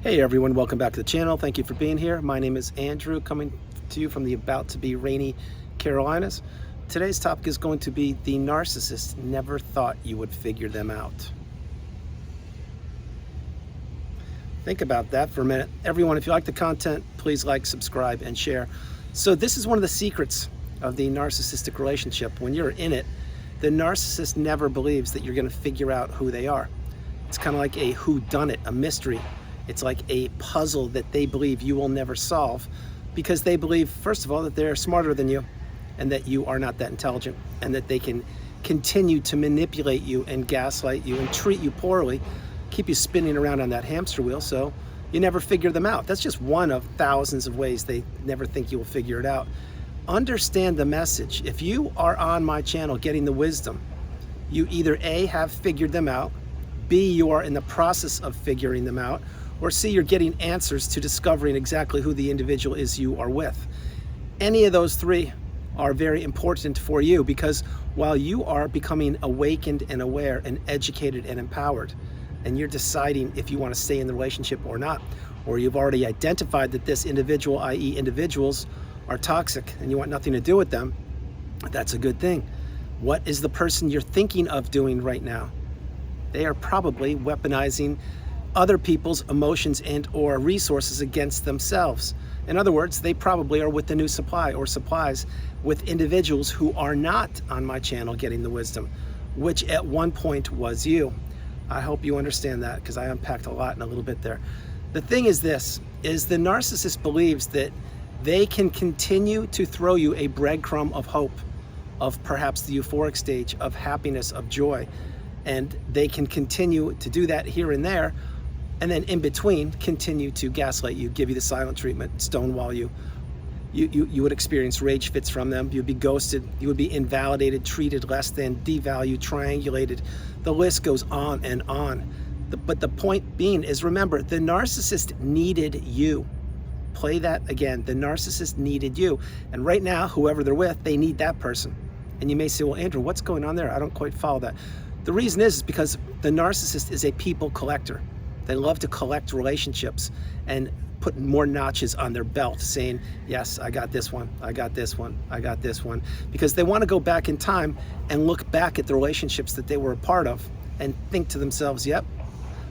Hey everyone, welcome back to the channel. Thank you for being here. My name is Andrew, coming to you from the about to be rainy Carolinas. Today's topic is going to be the narcissist never thought you would figure them out. Think about that for a minute. Everyone, if you like the content, please like, subscribe, and share. So this is one of the secrets of the narcissistic relationship. When you're in it, the narcissist never believes that you're going to figure out who they are. It's kind of like a whodunit, a mystery. It's like a puzzle that they believe you will never solve because they believe, first of all, that they're smarter than you and that you are not that intelligent and that they can continue to manipulate you and gaslight you and treat you poorly, keep you spinning around on that hamster wheel so you never figure them out. That's just one of thousands of ways they never think you will figure it out. Understand the message. If you are on my channel getting the wisdom, you either A, have figured them out, B, you are in the process of figuring them out, or C, you're getting answers to discovering exactly who the individual is you are with. Any of those three are very important for you because while you are becoming awakened and aware and educated and empowered, and you're deciding if you want to stay in the relationship or not, or you've already identified that this individual, i.e. individuals, are toxic and you want nothing to do with them, that's a good thing. What is the person you're thinking of doing right now? They are probably weaponizing other people's emotions and or resources against themselves. In other words, they probably are with the new supply or supplies with individuals who are not on my channel getting the wisdom, which at one point was you. I hope you understand that because I unpacked a lot in a little bit there. The thing is this, is the narcissist believes that they can continue to throw you a breadcrumb of hope, of perhaps the euphoric stage, of happiness, of joy. And they can continue to do that here and there, and then in between continue to gaslight you, give you the silent treatment, stonewall you. You would experience rage fits from them. You'd be ghosted. You would be invalidated, treated less than, devalued, triangulated. The list goes on and on. But the point being is, remember, the narcissist needed you. Play that again. The narcissist needed you. And right now, whoever they're with, they need that person. And you may say, well, Andrew, what's going on there? I don't quite follow that. The reason is because the narcissist is a people collector. They love to collect relationships and put more notches on their belt saying, yes, I got this one, I got this one, I got this one. Because they want to go back in time and look back at the relationships that they were a part of and think to themselves, yep,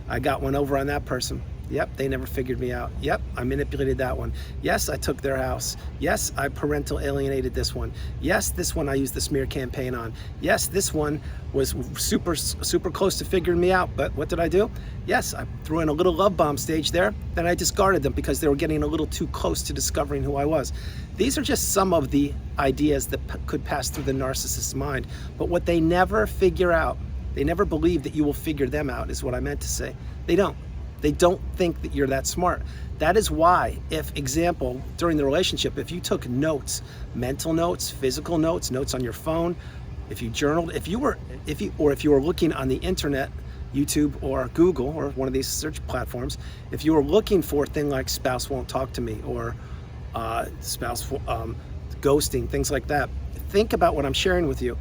I got one over on that person. Yep, they never figured me out. Yep, I manipulated that one. Yes, I took their house. Yes, I parental alienated this one. Yes, this one I used the smear campaign on. Yes, this one was super close to figuring me out, but what did I do? Yes, I threw in a little love bomb stage there, then I discarded them because they were getting a little too close to discovering who I was. These are just some of the ideas that could pass through the narcissist's mind, but what they never figure out, they never believe that you will figure them out, is what I meant to say. They don't. They don't think that you're that smart. That is why, if example, during the relationship, if you took notes, mental notes, physical notes, notes on your phone, if you journaled, if you were looking on the internet, YouTube or Google or one of these search platforms, if you were looking for a thing like spouse won't talk to me or spouse ghosting, things like that, think about what I'm sharing with you.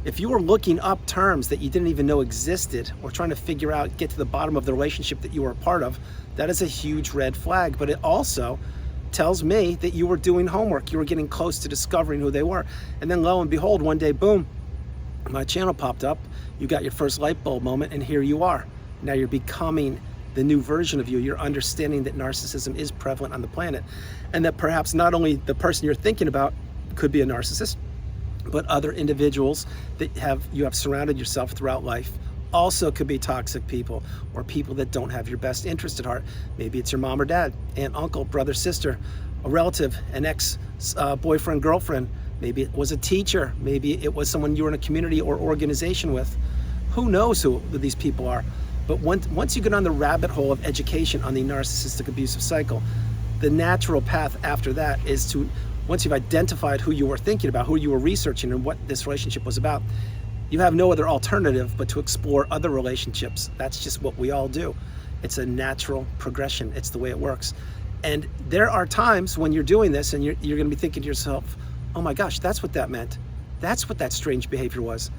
If you were looking up terms that you didn't even know existed or trying to figure out, get to the bottom of the relationship that you were a part of, that is a huge red flag. But it also tells me that you were doing homework. You were getting close to discovering who they were. And then lo and behold, one day, boom, my channel popped up. You got your first light bulb moment and here you are. Now you're becoming the new version of you. You're understanding that narcissism is prevalent on the planet and that perhaps not only the person you're thinking about could be a narcissist, but other individuals that you have surrounded yourself throughout life also could be toxic people or people that don't have your best interest at heart. Maybe it's your mom or dad, aunt, uncle, brother, sister, a relative, an ex-boyfriend, girlfriend. Maybe it was a teacher. Maybe it was someone you were in a community or organization with. Who knows who these people are? But once you get on the rabbit hole of education on the narcissistic abusive cycle, the natural path after that is to, once you've identified who you were thinking about, who you were researching and what this relationship was about, you have no other alternative but to explore other relationships. That's just what we all do. It's a natural progression. It's the way it works. And there are times when you're doing this and you're going to be thinking to yourself, oh my gosh, that's what that meant. That's what that strange behavior was.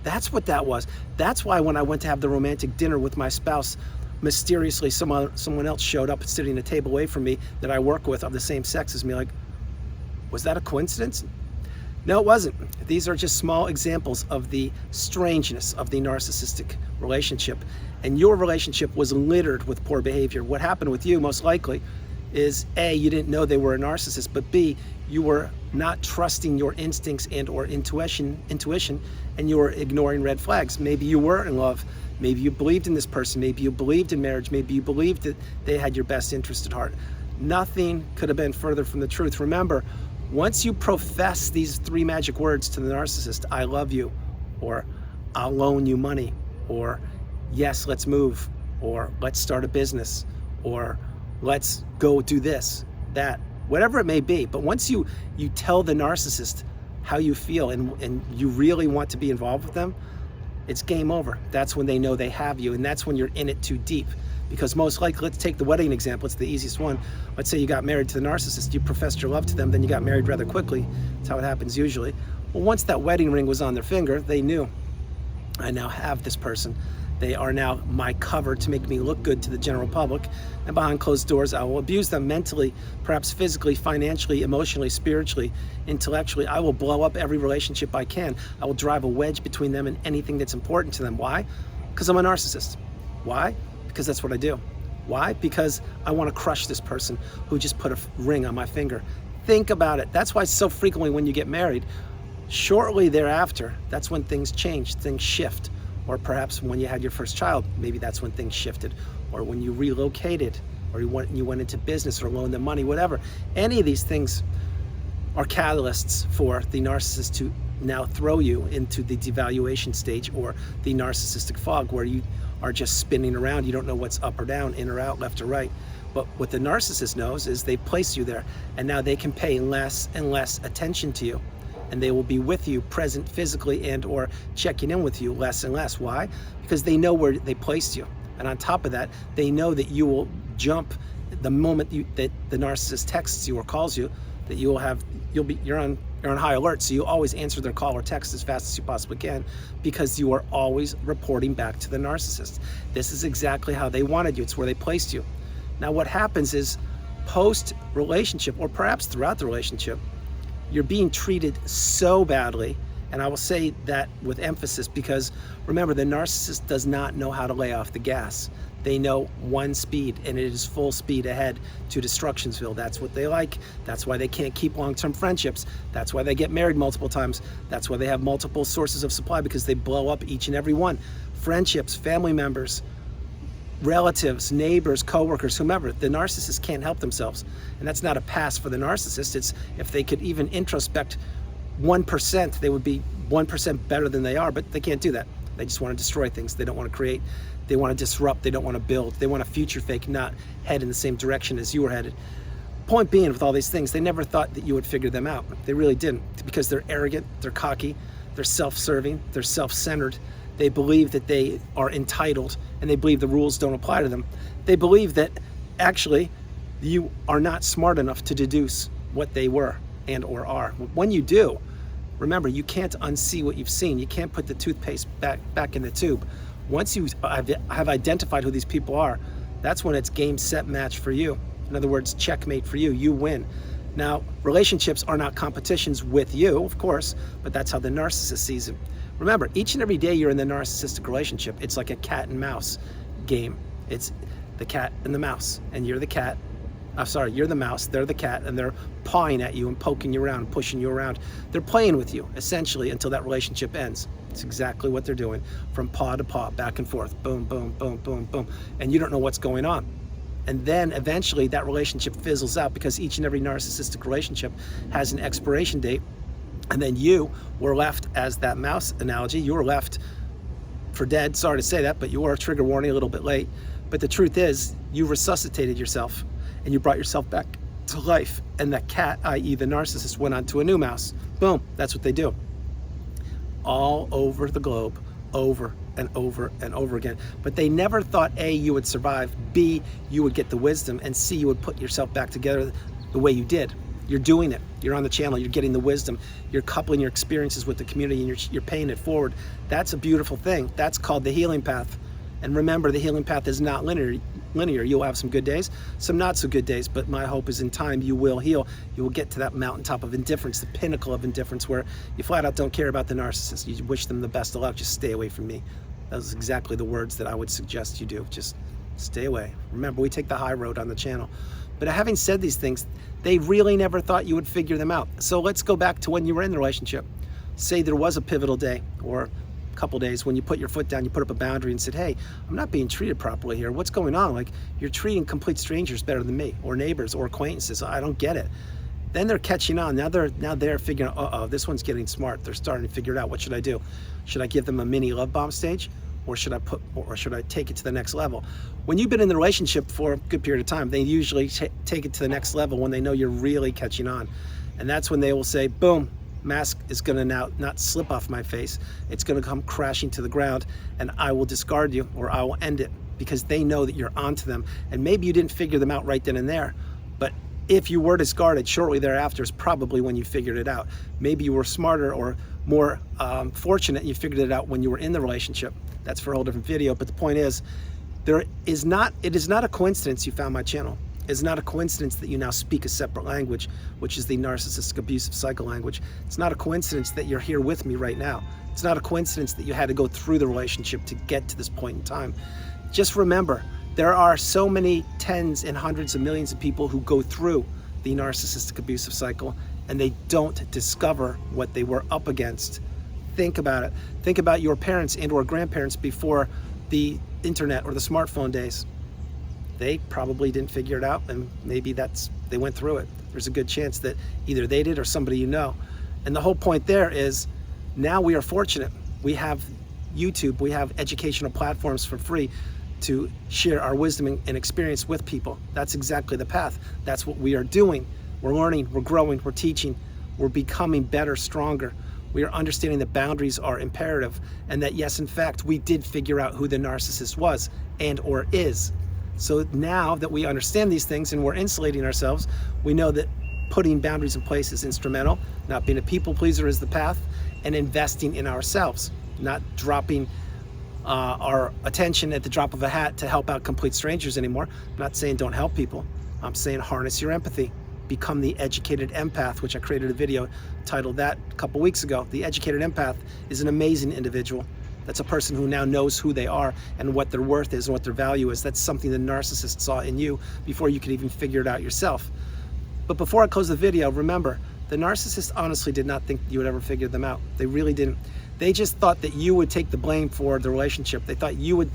That's what that was. That's why when I went to have the romantic dinner with my spouse mysteriously someone else showed up sitting at a table away from me that I work with of the same sex as me. Like, was that a coincidence? No, it wasn't. These are just small examples of the strangeness of the narcissistic relationship. And your relationship was littered with poor behavior. What happened with you, most likely, is A, you didn't know they were a narcissist, but B, you were not trusting your instincts and or intuition, and you were ignoring red flags. Maybe you were in love. Maybe you believed in this person. Maybe you believed in marriage. Maybe you believed that they had your best interest at heart. Nothing could have been further from the truth. Remember, once you profess these 3 magic words to the narcissist, I love you, or I'll loan you money, or yes, let's move, or let's start a business, or let's go do this, that, whatever it may be. But once you tell the narcissist how you feel and you really want to be involved with them, it's game over. That's when they know they have you, and that's when you're in it too deep. Because most likely, let's take the wedding example, it's the easiest one. Let's say you got married to the narcissist, you professed your love to them, then you got married rather quickly. That's how it happens usually. Well, once that wedding ring was on their finger, they knew, I now have this person. They are now my cover to make me look good to the general public, and behind closed doors, I will abuse them mentally, perhaps physically, financially, emotionally, spiritually, intellectually. I will blow up every relationship I can. I will drive a wedge between them and anything that's important to them. Why? Because I'm a narcissist. Why? Because that's what I do. Why? Because I want to crush this person who just put a ring on my finger. Think about it. That's why so frequently when you get married, shortly thereafter, that's when things change, things shift. Or perhaps when you had your first child, maybe that's when things shifted. Or when you relocated, or you went into business or loaned them money, whatever. Any of these things are catalysts for the narcissist to now throw you into the devaluation stage, or the narcissistic fog, where you are just spinning around. You don't know what's up or down, in or out, left or right. But what the narcissist knows is they place you there, and now they can pay less and less attention to you. And they will be with you, present physically and or checking in with you less and less. Why? Because they know where they placed you. And on top of that, they know that you will jump the moment that the narcissist texts you or calls you, that you're on high alert. So you always answer their call or text as fast as you possibly can, because you are always reporting back to the narcissist. This is exactly how they wanted you. It's where they placed you. Now what happens is, post-relationship, or perhaps throughout the relationship, you're being treated so badly, and I will say that with emphasis, because remember, the narcissist does not know how to lay off the gas. They know one speed, and it is full speed ahead to Destructionsville. That's what they like. That's why they can't keep long-term friendships. That's why they get married multiple times. That's why they have multiple sources of supply, because they blow up each and every one. Friendships, family members, relatives, neighbors, coworkers, whomever. The narcissist can't help themselves. And that's not a pass for the narcissist. It's, if they could even introspect 1%, they would be 1% better than they are, but they can't do that. They just want to destroy things. They don't want to create. They want to disrupt. They don't want to build. They want a future fake, not head in the same direction as you were headed. Point being, with all these things, they never thought that you would figure them out. They really didn't, because they're arrogant, they're cocky, they're self-serving, they're self-centered. They believe that they are entitled, and they believe the rules don't apply to them. They believe that actually you are not smart enough to deduce what they were and or are. When you do, remember, you can't unsee what you've seen. You can't put the toothpaste back in the tube. Once you have identified who these people are, that's when it's game, set, match for you. In other words, checkmate for you. You win. Now, relationships are not competitions with you, of course, but that's how the narcissist sees it. Remember, each and every day you're in the narcissistic relationship, it's like a cat and mouse game. It's the cat and the mouse, and you're the cat. You're the mouse, they're the cat, and they're pawing at you and poking you around, pushing you around. They're playing with you, essentially, until that relationship ends. It's exactly what they're doing, from paw to paw, back and forth, boom, boom, boom, boom, boom, and you don't know what's going on. And then eventually that relationship fizzles out, because each and every narcissistic relationship has an expiration date. And then you were left, as that mouse analogy, you were left for dead. Sorry to say that, but you were, trigger warning, a little bit late. But the truth is, you resuscitated yourself, and you brought yourself back to life. And that cat, i.e. the narcissist, went on to a new mouse. Boom, that's what they do. All over the globe, over and over and over again. But they never thought, A, you would survive, B, you would get the wisdom, and C, you would put yourself back together the way you did. You're doing it. You're on the channel. You're getting the wisdom. You're coupling your experiences with the community, and you're paying it forward. That's a beautiful thing. That's called the healing path. And remember, the healing path is not linear. You'll have some good days, some not so good days, but my hope is in time you will heal. You will get to that mountaintop of indifference, the pinnacle of indifference, where you flat out don't care about the narcissist. You wish them the best of luck. Just stay away from me. Those are exactly the words that I would suggest you do. Just stay away. Remember, we take the high road on the channel. But having said these things, they really never thought you would figure them out. So let's go back to when you were in the relationship. Say there was a pivotal day or a couple days when you put your foot down, you put up a boundary and said, hey, I'm not being treated properly here. What's going on? Like, you're treating complete strangers better than me, or neighbors or acquaintances. I don't get it. Then they're catching on. Now they're figuring out, uh-oh, this one's getting smart. They're starting to figure it out. What should I do? Should I give them a mini love bomb stage? Or should I take it to the next level? When you've been in the relationship for a good period of time, they usually take it to the next level when they know you're really catching on. And that's when they will say, boom, mask is gonna now not slip off my face. It's gonna come crashing to the ground, and I will discard you, or I will end it, because they know that you're onto them. And maybe you didn't figure them out right then and there, but if you were discarded shortly thereafter is probably when you figured it out. Maybe you were smarter or more fortunate and you figured it out when you were in the relationship. That's for a whole different video, but the point is, it is not a coincidence you found my channel. It's not a coincidence that you now speak a separate language, which is the narcissistic abusive cycle language. It's not a coincidence that you're here with me right now. It's not a coincidence that you had to go through the relationship to get to this point in time. Just remember, there are so many tens and hundreds of millions of people who go through the narcissistic abusive cycle and they don't discover what they were up against. Think about it. Think about your parents and or grandparents before the internet or the smartphone days. They probably didn't figure it out, and maybe they went through it. There's a good chance that either they did or somebody you know. And the whole point there is, now we are fortunate. We have YouTube, we have educational platforms for free to share our wisdom and experience with people. That's exactly the path. That's what we are doing. We're learning, we're growing, we're teaching, we're becoming better, stronger. We are understanding that boundaries are imperative, and that yes, in fact, we did figure out who the narcissist was and or is. So now that we understand these things and we're insulating ourselves, we know that putting boundaries in place is instrumental. Not being a people pleaser is the path, and investing in ourselves, not dropping our attention at the drop of a hat to help out complete strangers anymore. I'm not saying don't help people. I'm saying harness your empathy. Become the educated empath, which I created a video titled that a couple weeks ago. The educated empath is an amazing individual. That's a person who now knows who they are and what their worth is and what their value is. That's something the narcissist saw in you before you could even figure it out yourself. But before I close the video, remember, the narcissist honestly did not think you would ever figure them out. They really didn't. They just thought that you would take the blame for the relationship. They thought you would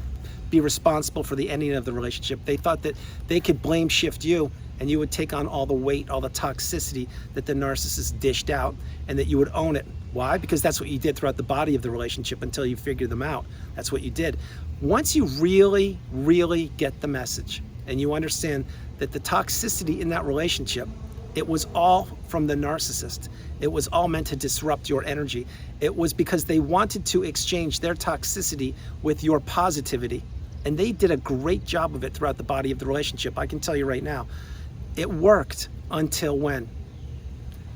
be responsible for the ending of the relationship. They thought that they could blame shift you and you would take on all the weight, all the toxicity that the narcissist dished out, and that you would own it. Why? Because that's what you did throughout the body of the relationship until you figured them out. That's what you did. Once you really, really get the message and you understand that the toxicity in that relationship, it was all from the narcissist. It was all meant to disrupt your energy. It was because they wanted to exchange their toxicity with your positivity. And they did a great job of it throughout the body of the relationship. I can tell you right now, it worked until when?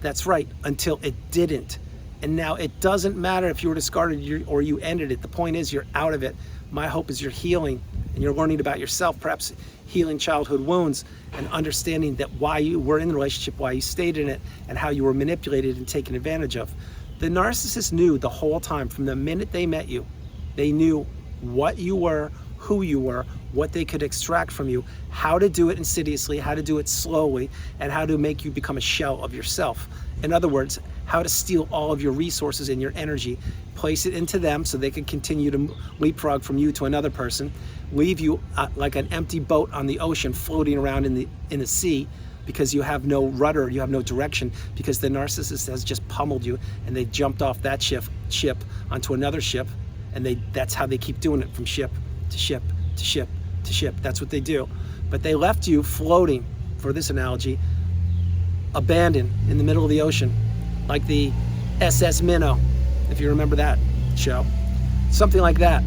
That's right, until it didn't. And now it doesn't matter if you were discarded or you ended it. The point is you're out of it. My hope is you're healing and you're learning about yourself, perhaps healing childhood wounds and understanding that why you were in the relationship, why you stayed in it, and how you were manipulated and taken advantage of. The narcissist knew the whole time, from the minute they met you, they knew what you were, who you were, what they could extract from you, how to do it insidiously, how to do it slowly, and how to make you become a shell of yourself. In other words, how to steal all of your resources and your energy, place it into them so they can continue to leapfrog from you to another person, leave you like an empty boat on the ocean floating around in the sea because you have no rudder, you have no direction, because the narcissist has just pummeled you and they jumped off that ship onto another ship, and that's how they keep doing it, from ship to ship to ship to ship. That's what they do. But they left you floating, for this analogy, abandoned in the middle of the ocean, like the SS Minnow, if you remember that show. Something like that.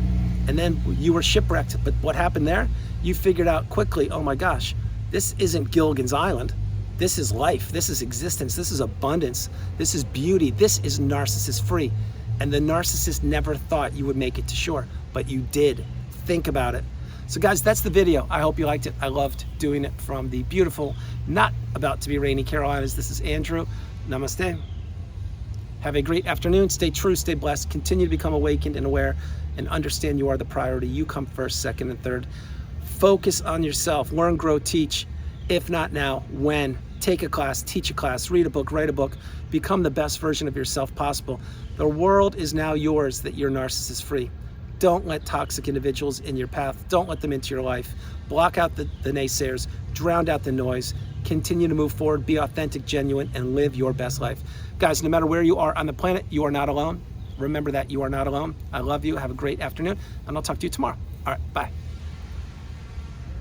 And then you were shipwrecked. But what happened there? You figured out quickly, oh my gosh, this isn't Gilligan's Island. This is life. This is existence. This is abundance. This is beauty. This is narcissist free. And the narcissist never thought you would make it to shore, but you did. think about it. So guys, that's the video. I hope you liked it. I loved doing it from the beautiful, not about to be rainy Carolinas. This is Andrew. Namaste. Have a great afternoon. Stay true, stay blessed. Continue to become awakened and aware, and understand you are the priority. You come first, second, and third. Focus on yourself. Learn, grow, teach. If not now, when? Take a class, teach a class, read a book, write a book. Become the best version of yourself possible. The world is now yours that you're narcissist free. Don't let toxic individuals in your path. Don't let them into your life. Block out the naysayers. Drown out the noise. Continue to move forward. Be authentic, genuine, and live your best life. Guys, no matter where you are on the planet, you are not alone. Remember that you are not alone. I love you. Have a great afternoon, and I'll talk to you tomorrow. All right, bye.